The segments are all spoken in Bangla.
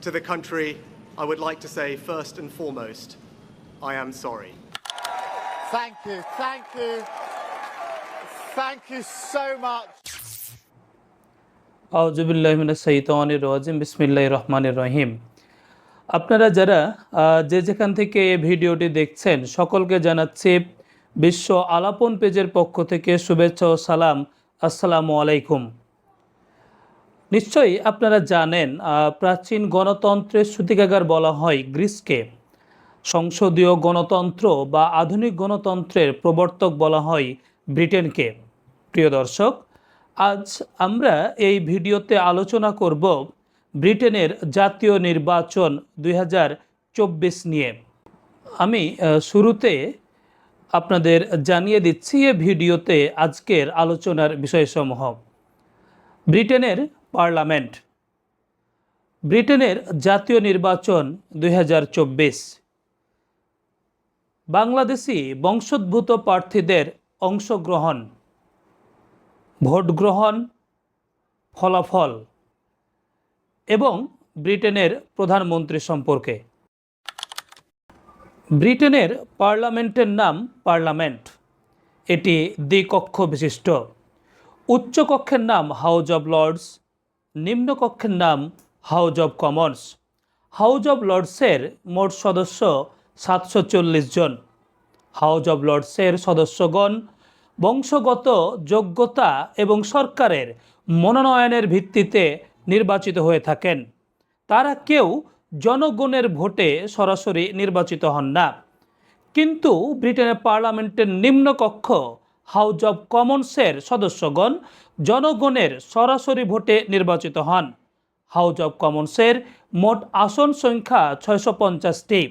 To the country, I would like to say first and foremost, I am sorry. Thank you, thank you. Thank you so much. আউযুবিল্লাহি মিনাশ শাইতানির রাজিম বিসমিল্লাহির রহমানির রহিম। আপনারা যারা যে যেখান থেকে এই ভিডিওটি দেখছেন সকলকে জানাচ্ছি বিশ্ব আলাপন পেজের পক্ষ থেকে শুভেচ্ছা ও সালাম। আসসালামু আলাইকুম। নিশ্চয়ই আপনারা জানেন প্রাচীন গণতন্ত্রের সূতিকাগার বলা হয় গ্রিসকে, সংসদীয় গণতন্ত্র বা আধুনিক গণতন্ত্রের প্রবর্তক বলা হয় ব্রিটেনকে। প্রিয় দর্শক, আজ আমরা এই ভিডিওতে আলোচনা করব ব্রিটেনের জাতীয় নির্বাচন 2024 নিয়ে। আমি শুরুতে আপনাদের জানিয়ে দিচ্ছি এই ভিডিওতে আজকের আলোচনার বিষয়সমূহ। ব্রিটেনের পার্লামেন্ট, ব্রিটেনের জাতীয় নির্বাচন 2024, বাংলাদেশি বংশোদ্ভূত প্রার্থীদের অংশগ্রহণ, ভোট গ্রহণ, ফলাফল এবং ব্রিটেনের প্রধানমন্ত্রী সম্পর্কে। ব্রিটেনের পার্লামেন্টের নাম পার্লামেন্ট। এটি দ্বিকক্ষ বিশিষ্ট। উচ্চকক্ষের নাম হাউজ অব লর্ডস, নিম্নকক্ষের নাম House of Commons. House of লর্ডসের মোট সদস্য 740 জন। হাউজ অব লর্ডসের সদস্যগণ বংশগত যোগ্যতা এবং সরকারের মনোনয়নের ভিত্তিতে নির্বাচিত হয়ে থাকেন। তারা কেউ জনগণের ভোটে সরাসরি নির্বাচিত হন না। কিন্তু ব্রিটেনের পার্লামেন্টের নিম্নকক্ষ হাউজ অব কমন্সের সদস্যগণ জনগণের সরাসরি ভোটে নির্বাচিত হন। হাউজ অব কমন্সের মোট আসন সংখ্যা 650টি।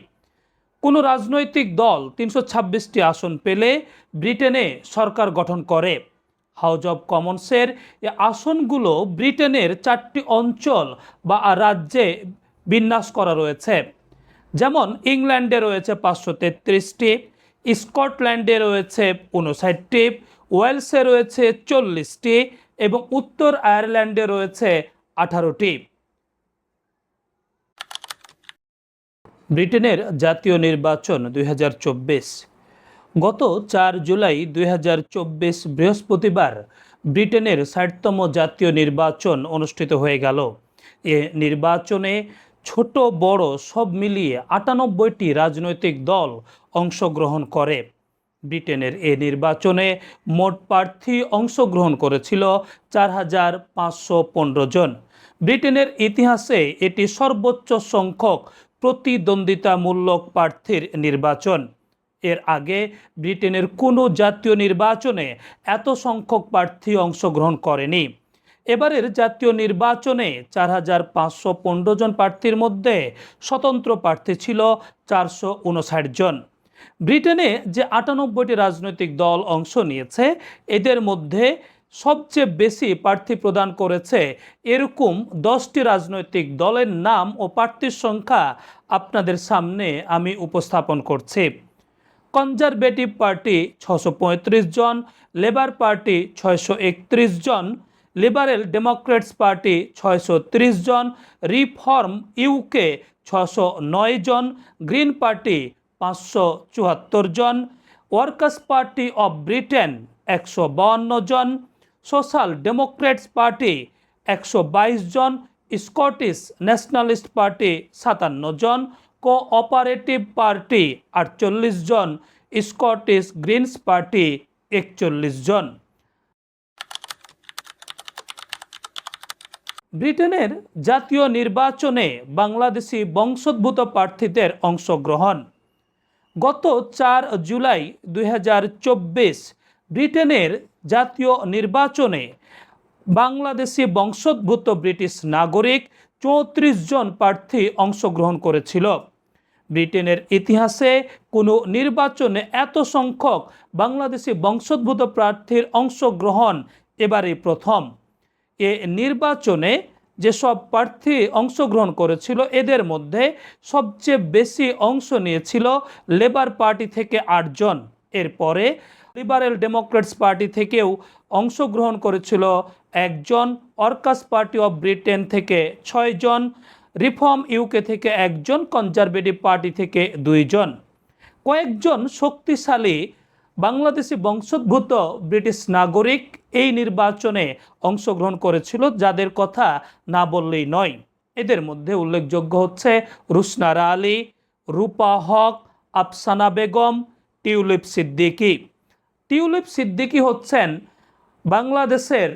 কোনো রাজনৈতিক দল 326টি আসন পেলে ব্রিটেনে সরকার গঠন করে। হাউজ অব কমন্সের এই আসনগুলো ব্রিটেনের 4টি অঞ্চল বা রাজ্যে বিন্যাস করা রয়েছে। যেমন ইংল্যান্ডে রয়েছে 533টি, স্কটল্যান্ডে রয়েছে 59টি, ওয়েলসে রয়েছে 40টি এবং উত্তর আয়ারল্যান্ডে রয়েছে 18টি। ব্রিটেনের জাতীয় নির্বাচন 2024। গত 4 জুলাই 2024 বৃহস্পতিবার ব্রিটেনের 60তম জাতীয় নির্বাচন অনুষ্ঠিত হয়ে গেল। এ নির্বাচনে ছোট বড় সব মিলিয়ে 98টি রাজনৈতিক দল অংশগ্রহণ করে। ব্রিটেনের এ নির্বাচনে মোট প্রার্থী অংশগ্রহণ করেছিল 4515 জন। ব্রিটেনের ইতিহাসে এটি সর্বোচ্চ সংখ্যক প্রতিদ্বন্দ্বিতামূলক প্রার্থীর নির্বাচন। এর আগে ব্রিটেনের কোনো জাতীয় নির্বাচনে এত সংখ্যক প্রার্থী অংশগ্রহণ করেনি। এবারের জাতীয় নির্বাচনে 4515 জন প্রার্থীর মধ্যে স্বতন্ত্র প্রার্থী ছিল 459 জন। ব্রিটেনে যে 98টি রাজনৈতিক দল অংশ নিয়েছে এদের মধ্যে সবচেয়ে বেশি প্রার্থী প্রদান করেছে এরকম 10টি রাজনৈতিক দলের নাম ও প্রার্থীর সংখ্যা আপনাদের সামনে আমি উপস্থাপন করছি। কনজারভেটিভ পার্টি 635 জন, লেবার পার্টি 631 জন, লিবারেল ডেমোক্রেটস পার্টি 630 জন, রিফর্ম ইউকে 609 জন, গ্রিন পার্টি 574 জন, ওয়ার্কার্স পার্টি অব ব্রিটেন 152 জন, সোশ্যাল ডেমোক্রেটস পার্টি 122 জন, স্কটিশ ন্যাশনালিস্ট পার্টি 57 জন, কোঅপারেটিভ পার্টি 48 জন, স্কটিশ গ্রিনস পার্টি 41 জন। ব্রিটেনের জাতীয় নির্বাচনে বাংলাদেশি বংশোদ্ভূত প্রার্থীদের অংশগ্রহণ। গত 4 জুলাই 2024 ব্রিটেনের জাতীয় নির্বাচনে বাংলাদেশি বংশোদ্ভূত ব্রিটিশ নাগরিক 34 জন প্রার্থী অংশগ্রহণ করেছিল। ব্রিটেনের ইতিহাসে কোনো নির্বাচনে এত সংখ্যক বাংলাদেশি বংশোদ্ভূত প্রার্থীর অংশগ্রহণ এবারই প্রথম। এ নির্বাচনে যেসব প্রার্থী অংশগ্রহণ করেছিল এদের মধ্যে সবচেয়ে বেশি অংশ নিয়েছিল লেবার পার্টি থেকে 8 জন। এরপরে লিবারেল ডেমোক্রেটস পার্টি থেকেও অংশগ্রহণ করেছিল 1 জন, ওয়ার্কার্স পার্টি অব ব্রিটেন থেকে 6 জন, রিফর্ম ইউকে থেকে একজন, কনজারভেটিভ পার্টি থেকে 2 জন। কয়েকজন শক্তিশালী বাংলাদেশি বংশোদ্ভূত ব্রিটিশ নাগরিক এই নির্বাচনে অংশগ্রহণ করেছিল, যাদের কথা না বললেই নয়। এদের মধ্যে উল্লেখযোগ্য হচ্ছে রুশনারা আলী, রূপা হক, আফসানা বেগম, টিউলিপ সিদ্দিকী। টিউলিপ সিদ্দিকী হচ্ছেন বাংলাদেশের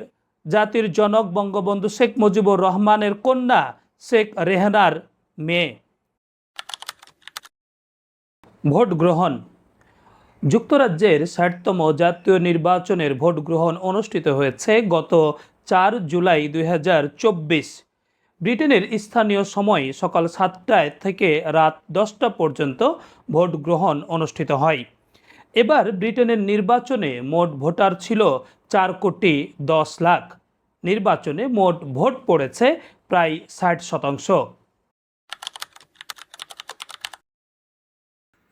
জাতির জনক বঙ্গবন্ধু শেখ মুজিবুর রহমানের কন্যা শেখ রেহানার মেয়ে। ভোট গ্রহণ। যুক্তরাজ্যের 60তম জাতীয় নির্বাচনের ভোট গ্রহণ অনুষ্ঠিত হয়েছে গত 4 জুলাই 2024। ব্রিটেনের স্থানীয় সময় সকাল 7টায় থেকে রাত 10টা পর্যন্ত ভোট গ্রহণ অনুষ্ঠিত হয়। এবার ব্রিটেনের নির্বাচনে মোট ভোটার ছিল 4,10,00,000। নির্বাচনে মোট ভোট পড়েছে প্রায় 60%।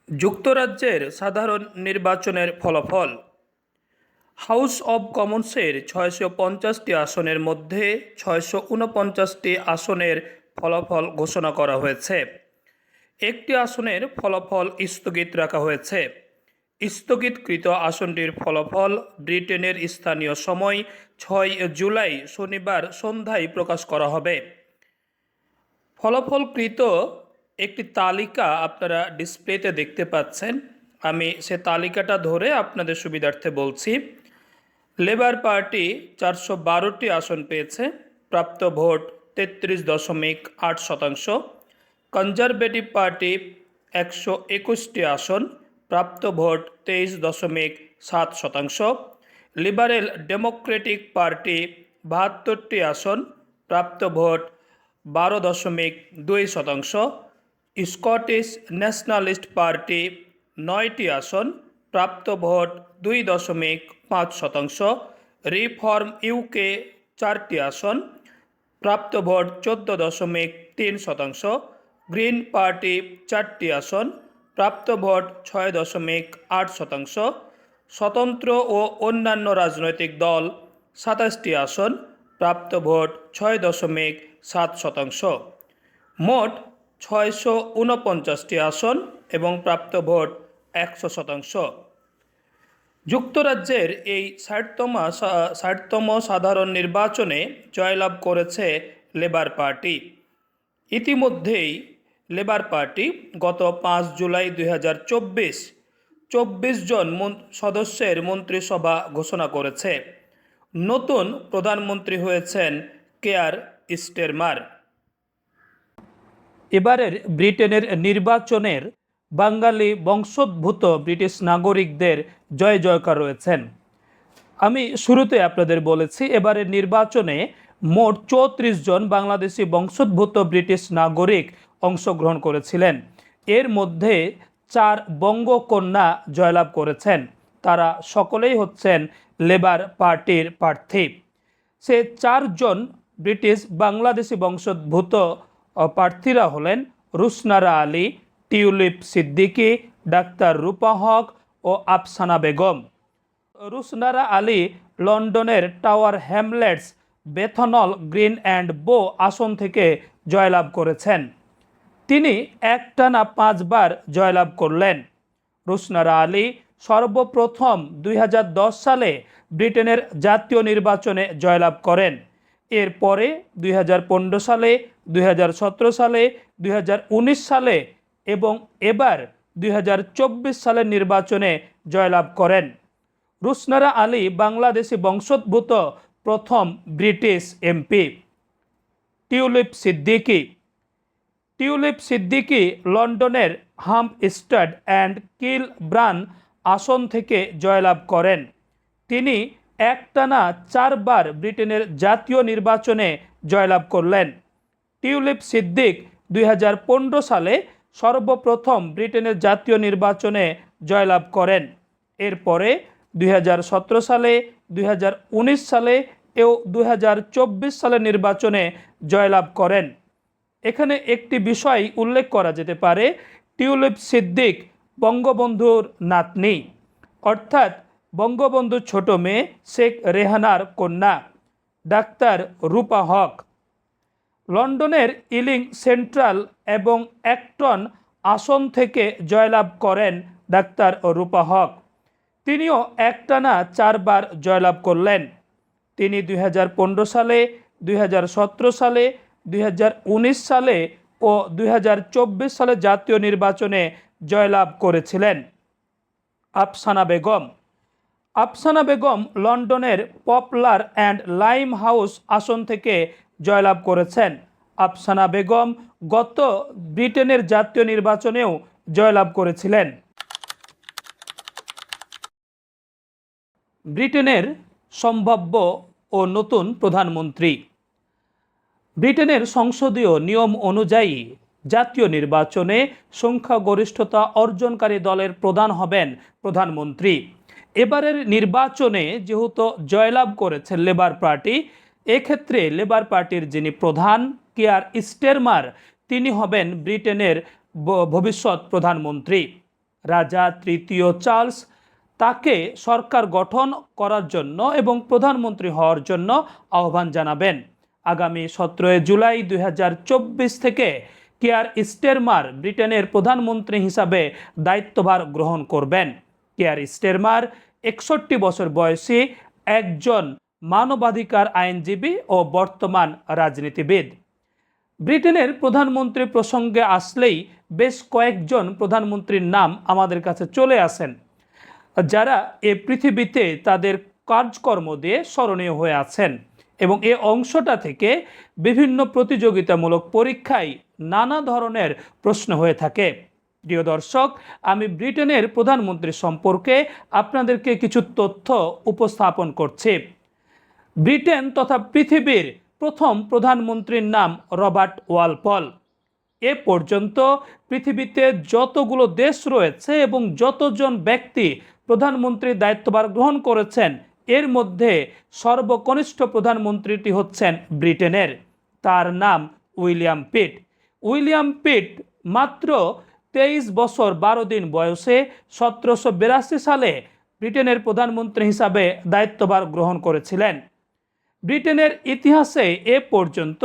যুক্তরাজ্যের সাধারণ নির্বাচনের ফলাফল। হাউস অব কমন্সের 650টি আসনের মধ্যে 649টি আসনের ফলাফল ঘোষণা করা হয়েছে। একটি আসনের ফলাফল স্থগিত রাখা হয়েছে। স্থগিতকৃত আসনটির ফলাফল ব্রিটেনের স্থানীয় সময় 6 জুলাই শনিবার সন্ধ্যায় প্রকাশ করা হবে। ফলাফলকৃত একটি তালিকা আপনারা ডিসপ্লেতে দেখতে পাচ্ছেন। আমি সে তালিকাটা ধরে আপনাদের সুবিধার্থে বলছি। লেবার পার্টি 412টি আসন পেয়েছে, প্রাপ্ত ভোট 33.8%। কনজারভেটিভ পার্টি 121টি আসন, প্রাপ্ত ভোট 23.7%। লিবারেল ডেমোক্রেটিক পার্টি 72টি আসন, প্রাপ্ত ভোট 12.2%। স্কটিশ ন্যাশনালিস্ট পার্টি 9টি আসন, প্রাপ্ত ভোট 2.5%। রিফর্ম ইউকে 4টি আসন, প্রাপ্ত ভোট 14.3%। গ্রিন পার্টি 4টি আসন, প্রাপ্ত ভোট 6.8%। স্বতন্ত্র ও অন্যান্য রাজনৈতিক দল 27টি আসন, প্রাপ্ত ভোট 6.7%। মোট 649টি আসন এবং প্রাপ্ত ভোট 100%। যুক্তরাজ্যের এই 60তম সাধারণ নির্বাচনে জয়লাভ করেছে লেবার পার্টি। ইতিমধ্যেই লেবার পার্টি গত 5 জুলাই 2024 24 জন সদস্যের মন্ত্রিসভা ঘোষণা করেছে। নতুন প্রধানমন্ত্রী হয়েছেন কেয়ার স্টারমার। এবারের ব্রিটেনের নির্বাচনের বাঙালি বংশোদ্ভূত ব্রিটিশ নাগরিকদের জয় জয়কার রয়েছেন। আমি শুরুতে আপনাদের বলেছি এবারের নির্বাচনে মোট 34 জন বাংলাদেশি বংশোদ্ভূত ব্রিটিশ নাগরিক অংশগ্রহণ করেছিলেন। এর মধ্যে 4 বঙ্গকন্যা জয়লাভ করেছেন। তারা সকলেই হচ্ছেন লেবার পার্টির প্রার্থী। সে 4 জন ব্রিটিশ বাংলাদেশি বংশোদ্ভূত প্রার্থীরা হলেন রুশনারা আলী, টিউলিপ সিদ্দিকী, ডাক্তার রূপা হক ও আফসানা বেগম। রুশনারা আলী লন্ডনের টাওয়ার হ্যামলেটস বেথনল গ্রিন অ্যান্ড বো আসন থেকে জয়লাভ করেছেন। তিনি একটানা 5 বার জয়লাভ করলেন। রুশনারা আলী সর্বপ্রথম 2010 সালে ব্রিটেনের জাতীয় নির্বাচনে জয়লাভ করেন। এরপরে 2015 সালে, 2017 সালে, 2019 সালে এবং এবার 2024 সালের নির্বাচনে জয়লাভ করেন। রুশনারা আলী বাংলাদেশি বংশোদ্ভূত প্রথম ব্রিটিশ এমপি। টিউলিপ সিদ্দিকী লন্ডনের হাম্পস্টেড অ্যান্ড কিলব্রান আসন থেকে জয়লাভ করেন। তিনি একটানা 4 বার ব্রিটেনের জাতীয় নির্বাচনে জয়লাভ করলেন। টিউলিপ সিদ্দিক 2015 সালে সর্বপ্রথম ব্রিটেনের জাতীয় নির্বাচনে জয়লাভ করেন। এরপরে 2017 সালে, 2019 সালে ও 2024 সালের নির্বাচনে জয়লাভ করেন। এখানে একটি বিষয় উল্লেখ করা যেতে পারে, টিউলিপ সিদ্দিক বঙ্গবন্ধুর নাতনি, অর্থাৎ বঙ্গবন্ধুর ছোট মেয়ে শেখ রেহানার কন্যা ডাক্তার রূপা হক। লন্ডনের ইলিং সেন্ট্রাল এবং অ্যাক্টন আসন থেকে জয়লাভ করেন ডাক্তার রূপা হক। তিনিও একটানা 4 বার জয়লাভ করলেন। তিনি 2015 সালে, 2017 সালে, 2019 সালে ও 2024 সালে জাতীয় নির্বাচনে জয়লাভ করেছিলেন। আফসানা বেগম লন্ডনের পপলার অ্যান্ড লাইম হাউস আসন থেকে জয়লাভ করেছেন। আফসানা বেগম গত ব্রিটেনের জাতীয় নির্বাচনেও জয়লাভ করেছিলেন। ব্রিটেনের সম্ভাব্য ও নতুন প্রধানমন্ত্রী। ব্রিটেনের সংসদীয় নিয়ম অনুযায়ী জাতীয় নির্বাচনে সংখ্যাগরিষ্ঠতা অর্জনকারী দলের প্রধান হবেন প্রধানমন্ত্রী। এবারের নির্বাচনে যেহেতু জয়লাভ করেছে লেবার পার্টি, এক্ষেত্রে লেবার পার্টির যিনি প্রধান কিয়ার স্টারমার, তিনি হবেন ব্রিটেনের ভবিষ্যৎ প্রধানমন্ত্রী। রাজা তৃতীয় চার্লস তাকে সরকার গঠন করার জন্য এবং প্রধানমন্ত্রী হওয়ার জন্য আহ্বান জানাবেন। আগামী 17 জুলাই 2024 থেকে কিয়ার স্টারমার ব্রিটেনের প্রধানমন্ত্রী হিসাবে দায়িত্বভার গ্রহণ করবেন। কিয়ার স্টারমার 61 বছর বয়সী একজন মানবাধিকার আইনজীবী ও বর্তমান রাজনীতিবিদ। ব্রিটেনের প্রধানমন্ত্রী প্রসঙ্গে আসলেই বেশ কয়েকজন প্রধানমন্ত্রীর নাম আমাদের কাছে চলে আসেন, যারা এ পৃথিবীতে তাদের কাজকর্ম দিয়ে স্মরণীয় হয়ে আছেন এবং এ অংশটা থেকে বিভিন্ন প্রতিযোগিতামূলক পরীক্ষায় নানা ধরনের প্রশ্ন হয়ে থাকে। প্রিয় দর্শক, আমি ব্রিটেনের প্রধানমন্ত্রী সম্পর্কে আপনাদেরকে কিছু তথ্য উপস্থাপন করছি। ব্রিটেন তথা পৃথিবীর প্রথম প্রধানমন্ত্রীর নাম রবার্ট ওয়ালপল। এ পর্যন্ত পৃথিবীতে যতগুলো দেশ রয়েছে এবং যতজন ব্যক্তি প্রধানমন্ত্রীর দায়িত্বভার গ্রহণ করেছেন, এর মধ্যে সর্বকনিষ্ঠ প্রধানমন্ত্রীটি হচ্ছেন ব্রিটেনের। তার নাম উইলিয়াম পিট। উইলিয়াম পিট মাত্র 23 বছর 12 দিন বয়সে 1782 সালে ব্রিটেনের প্রধানমন্ত্রী হিসাবে দায়িত্বভার গ্রহণ করেছিলেন। ব্রিটেনের ইতিহাসে এ পর্যন্ত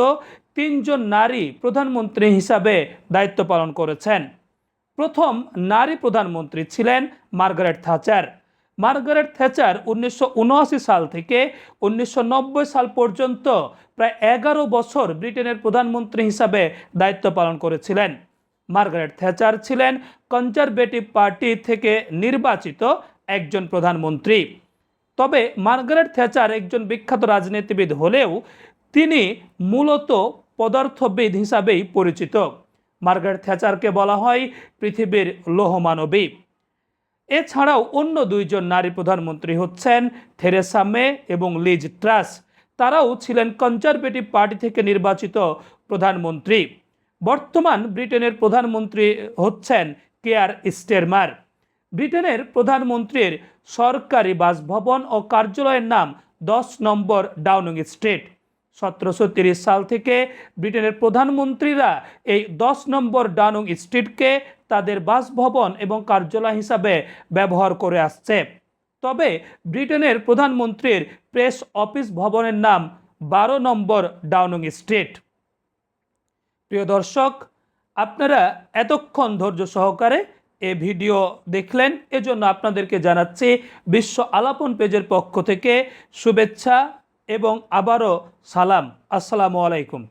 3 জন নারী প্রধানমন্ত্রী হিসাবে দায়িত্ব পালন করেছেন। প্রথম নারী প্রধানমন্ত্রী ছিলেন মার্গারেট থ্যাচার। মার্গারেট থ্যাচার 1979 সাল থেকে 1990 সাল পর্যন্ত প্রায় 11 বছর ব্রিটেনের প্রধানমন্ত্রী হিসাবে দায়িত্ব পালন করেছিলেন। মার্গারেট থ্যাচার ছিলেন কনজারভেটিভ পার্টি থেকে নির্বাচিত একজন প্রধানমন্ত্রী। তবে মার্গারেট থ্যাচার একজন বিখ্যাত রাজনীতিবিদ হলেও তিনি মূলত পদার্থবিদ হিসাবেই পরিচিত। মার্গারেট থ্যাচারকে বলা হয় পৃথিবীর লৌহমানবী। এছাড়াও অন্য 2 জন নারী প্রধানমন্ত্রী হচ্ছেন থেরেসা মে এবং লিজ ট্রাস। তারাও ছিলেন কনজারভেটিভ পার্টি থেকে নির্বাচিত প্রধানমন্ত্রী। বর্তমান ব্রিটেনের প্রধানমন্ত্রী হচ্ছেন কিয়ার স্টারমার। ব্রিটেনের প্রধানমন্ত্রীর সরকারি বাসভবন ও কার্যালয়ের নাম 10 নম্বর ডাউনিং স্ট্রিট। 1730 সাল থেকে ব্রিটেনের প্রধানমন্ত্রীরা এই 10 নম্বর ডাউনিং স্ট্রিটকে তাদের বাসভবন এবং কার্যালয় হিসাবে ব্যবহার করে আসছে। তবে ব্রিটেনের প্রধানমন্ত্রীর প্রেস অফিস ভবনের নাম 12 নম্বর ডাউনিং স্ট্রিট। প্রিয় দর্শক, আপনারা এতক্ষণ ধৈর্য সহকারে এই ভিডিও দেখলেন, এজন্য আপনাদেরকে জানাচ্ছি বিশ্ব আলাপন পেজের পক্ষ থেকে শুভেচ্ছা এবং আবারও সালাম। আসসালামু আলাইকুম।